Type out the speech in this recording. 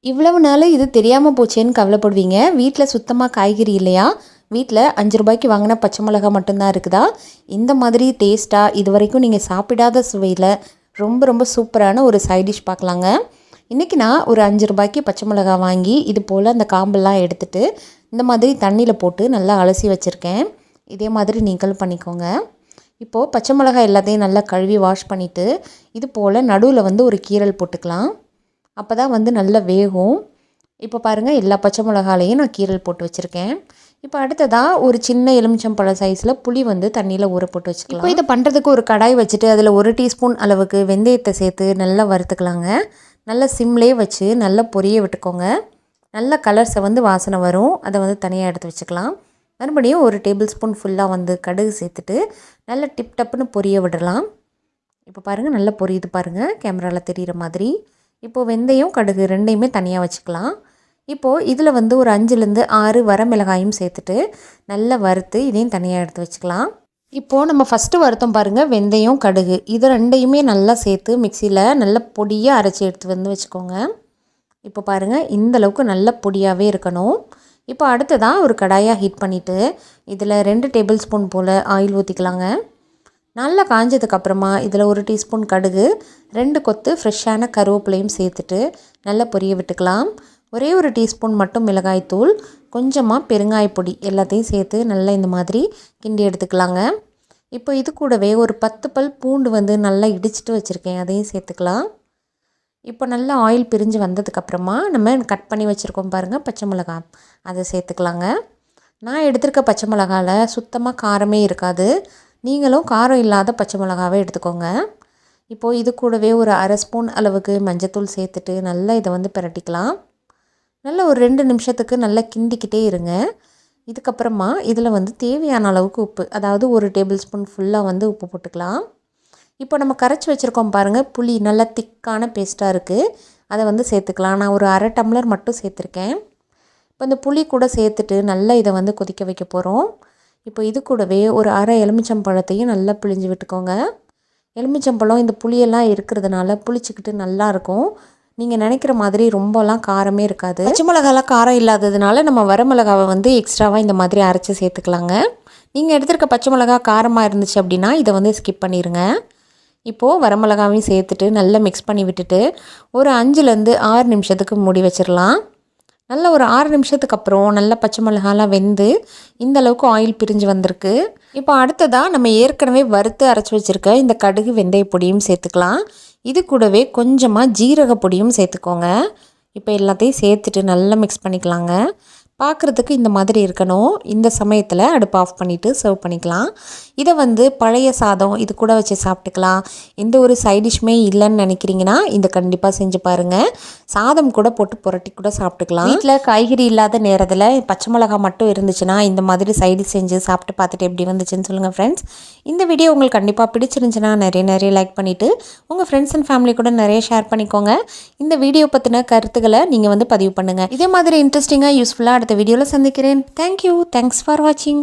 இவ்வளவு நாள் இது தெரியாமல் போச்சேன்னு கவலைப்படுவீங்க. வீட்டில் சுத்தமாக காய்கறி இல்லையா? வீட்டில் 5 ரூபாய்க்கு வாங்கின பச்சை மிளகா மட்டும்தான் இருக்குதா? இந்த மாதிரி டேஸ்ட்டாக இது வரைக்கும் நீங்கள் சாப்பிடாத சுவையில் ரொம்ப ரொம்ப சூப்பரான ஒரு சைட் டிஷ் பார்க்கலாங்க. இன்றைக்கி நான் ஒரு 5 ரூபாய்க்கு பச்சை மிளகா வாங்கி இது போல் அந்த காம்பெல்லாம் எடுத்துகிட்டு இந்த மாதிரி தண்ணியில் போட்டு நல்லா அலசி வச்சுருக்கேன். இதே மாதிரி நீங்களும் பண்ணிக்கோங்க. இப்போது பச்சை மிளகாய் எல்லாத்தையும் நல்லா கழுவி வாஷ் பண்ணிவிட்டு இது போல் நடுவில் வந்து ஒரு கீரல் போட்டுக்கலாம். அப்போ தான் வந்து நல்லா வேகும். இப்போ பாருங்கள், எல்லா பச்சை மிளகாலையும் நான் கீரல் போட்டு வச்சுருக்கேன். இப்போ அடுத்ததாக ஒரு சின்ன எலுமிச்சம்பழம் சைஸில் புளி வந்து தண்ணியில் ஊற போட்டு வச்சுக்கலாம். இப்போ இதை பண்ணுறதுக்கு ஒரு கடாய் வச்சுட்டு அதில் 1 டீஸ்பூன் அளவுக்கு வெந்தயத்தை சேர்த்து நல்லா வறுத்துக்கலாங்க. நல்லா சிம்லேயே வச்சு நல்லா பொரிய விட்டுக்கோங்க. நல்ல கலர்ஸை வந்து வாசனை வரும். அதை வந்து தனியாக எடுத்து வச்சுக்கலாம். மறுபடியும் 1 டேபிள் ஸ்பூன் ஃபுல்லாக வந்து கடுகு சேர்த்துட்டு நல்லா டிப் டப்புன்னு பொரிய விடலாம். இப்போ பாருங்கள், நல்லா பொரியுது பாருங்கள், கேமராவில் தெரிகிற மாதிரி. இப்போது வெந்தயம் கடுகு ரெண்டையுமே தனியாக வச்சுக்கலாம். இப்போது இதில் வந்து ஒரு 5லேருந்து 6 வரமிளகாயும் சேர்த்துட்டு நல்லா வறுத்து இதையும் தனியாக எடுத்து வச்சுக்கலாம். இப்போது நம்ம ஃபஸ்ட்டு வறுத்தோம் பாருங்கள், வெந்தயம் கடுகு இது ரெண்டையுமே நல்லா சேர்த்து மிக்சியில் நல்ல பொடியாக அரைச்சி எடுத்து வந்து வச்சுக்கோங்க. இப்போ பாருங்கள், இந்தளவுக்கு நல்ல பொடியாகவே இருக்கணும். இப்போ அடுத்ததாக ஒரு கடாயாக ஹீட் பண்ணிவிட்டு இதில் 2 டேபிள் ஸ்பூன் போல் ஆயில் ஊற்றிக்கலாங்க. நல்லா காஞ்சதுக்கப்புறமா இதில் 1 டீஸ்பூன் கடுகு, 2 கொத்து ஃப்ரெஷ்ஷான கருவேப்பிலையும் சேர்த்துட்டு நல்லா பொரிய விட்டுக்கலாம். ஒரே 1 டீஸ்பூன் மட்டும் மிளகாய்த்தூள், கொஞ்சமாக பெருங்காயப்பொடி எல்லாத்தையும் சேர்த்து நல்லா இந்த மாதிரி கிண்டி எடுத்துக்கலாங்க. இப்போ இது கூடவே ஒரு 10 பல் பூண்டு வந்து நல்லா இடிச்சிட்டு வச்சுருக்கேன், அதையும் சேர்த்துக்கலாம். இப்போ நல்லா ஆயில் பிரிஞ்சு வந்ததுக்கப்புறமா நம்ம கட் பண்ணி வச்சுருக்கோம் பாருங்கள் பச்சை மிளகாய், அதை சேர்த்துக்கலாங்க. நான் எடுத்திருக்க பச்சை மிளகாவில் சுத்தமாக காரமே இருக்காது. நீங்களும் காரம் இல்லாத பச்சை மிளகாவை எடுத்துக்கோங்க. இப்போது இது கூடவே ஒரு 1/2 ஸ்பூன் அளவுக்கு மஞ்சத்தூள் சேர்த்துட்டு நல்லா இதை வந்து பிரட்டிக்கலாம். நல்லா ஒரு 2 நிமிஷத்துக்கு நல்லா கிண்டிக்கிட்டே இருங்க. இதுக்கப்புறமா இதில் வந்து தேவையான அளவுக்கு உப்பு, அதாவது 1 டேபிள் ஸ்பூன் ஃபுல்லாக வந்து உப்பு போட்டுக்கலாம். இப்போ நம்ம கரைச்சி வச்சுருக்கோம் பாருங்கள், புளி நல்லா திக்கான பேஸ்ட்டாக இருக்குது, அதை வந்து சேர்த்துக்கலாம். நான் ஒரு 1/2 டம்ளர் மட்டும் சேர்த்துருக்கேன். இப்போ இந்த புளி கூட சேர்த்துட்டு நல்லா இதை வந்து கொதிக்க வைக்க போகிறோம். இப்போ இது கூடவே ஒரு 1/2 எலுமிச்சம்பழத்தையும் நல்லா பிழிஞ்சு விட்டுக்கோங்க. எலுமிச்சம்பழம் இந்த புளியெல்லாம் இருக்கிறதுனால புளிச்சிக்கிட்டு நல்லாயிருக்கும். நீங்கள் நினைக்கிற மாதிரி ரொம்பலாம் காரமே இருக்காது. பச்சை மிளகாலாம் காரம் இல்லாததுனால நம்ம வரமிளகாவை வந்து எக்ஸ்ட்ராவாக இந்த மாதிரி அரைச்சி சேர்த்துக்கலாங்க. நீங்கள் எடுத்துருக்க பச்சை மிளகா காரமாக இருந்துச்சு அப்படின்னா இதை வந்து ஸ்கிப் பண்ணிடுங்க. இப்போது வரமிளகாவையும் சேர்த்துட்டு நல்லா மிக்ஸ் பண்ணி விட்டுட்டு ஒரு 5லேருந்து 6 நிமிஷத்துக்கு மூடி வச்சிடலாம். நல்லா ஒரு 6 நிமிஷத்துக்கு அப்புறம் நல்லா பச்சை மிளகாலாம் வெந்து இந்த அளவுக்கு ஆயில் பிரிஞ்சு வந்திருக்கு. இப்போ அடுத்ததாக நம்ம ஏற்கனவே வறுத்து அரைச்சி வச்சுருக்க இந்த கடுகு வெந்தய பொடியும் சேர்த்துக்கலாம். இது கூடவே கொஞ்சமாக ஜீரக பொடியும் சேர்த்துக்கோங்க. இப்போ எல்லாத்தையும் சேர்த்துட்டு நல்லா மிக்ஸ் பண்ணிக்கலாங்க. பார்க்குறதுக்கு இந்த மாதிரி இருக்கணும். இந்த சமயத்தில் அடுப்பு ஆஃப் பண்ணிவிட்டு சர்வ் பண்ணிக்கலாம். இதை வந்து பழைய சாதம் இது கூட வச்சு சாப்பிட்டுக்கலாம். எந்த ஒரு சைட் டிஷ்மே இல்லைன்னு நினைக்கிறீங்கன்னா இதை கண்டிப்பாக செஞ்சு பாருங்கள். சாதம் கூட போட்டு புரட்டி கூட சாப்பிட்டுக்கலாம். வீட்டில் காய்கறி இல்லாத நேரத்தில் பச்சை மிளகா மட்டும் இருந்துச்சுன்னா இந்த மாதிரி சைட் டிஷ் செஞ்சு சாப்பிட்டு பார்த்துட்டு எப்படி வந்துச்சுன்னு சொல்லுங்கள் ஃப்ரெண்ட்ஸ். இந்த வீடியோ உங்களுக்கு கண்டிப்பாக பிடிச்சிருந்துச்சுன்னா நிறைய லைக் பண்ணிவிட்டு உங்கள் ஃப்ரெண்ட்ஸ் அண்ட் ஃபேமிலி கூட நிறைய ஷேர் பண்ணிக்கோங்க. இந்த வீடியோ பற்றின கருத்துக்களை நீங்கள் வந்து பதிவு பண்ணுங்கள். இதே மாதிரி இன்ட்ரெஸ்டிங்காக யூஸ்ஃபுல்லாக அடுத்த வீடியோவில் சந்திக்கிறேன். தேங்க்யூ. தேங்க்ஸ் ஃபார் வாட்சிங்.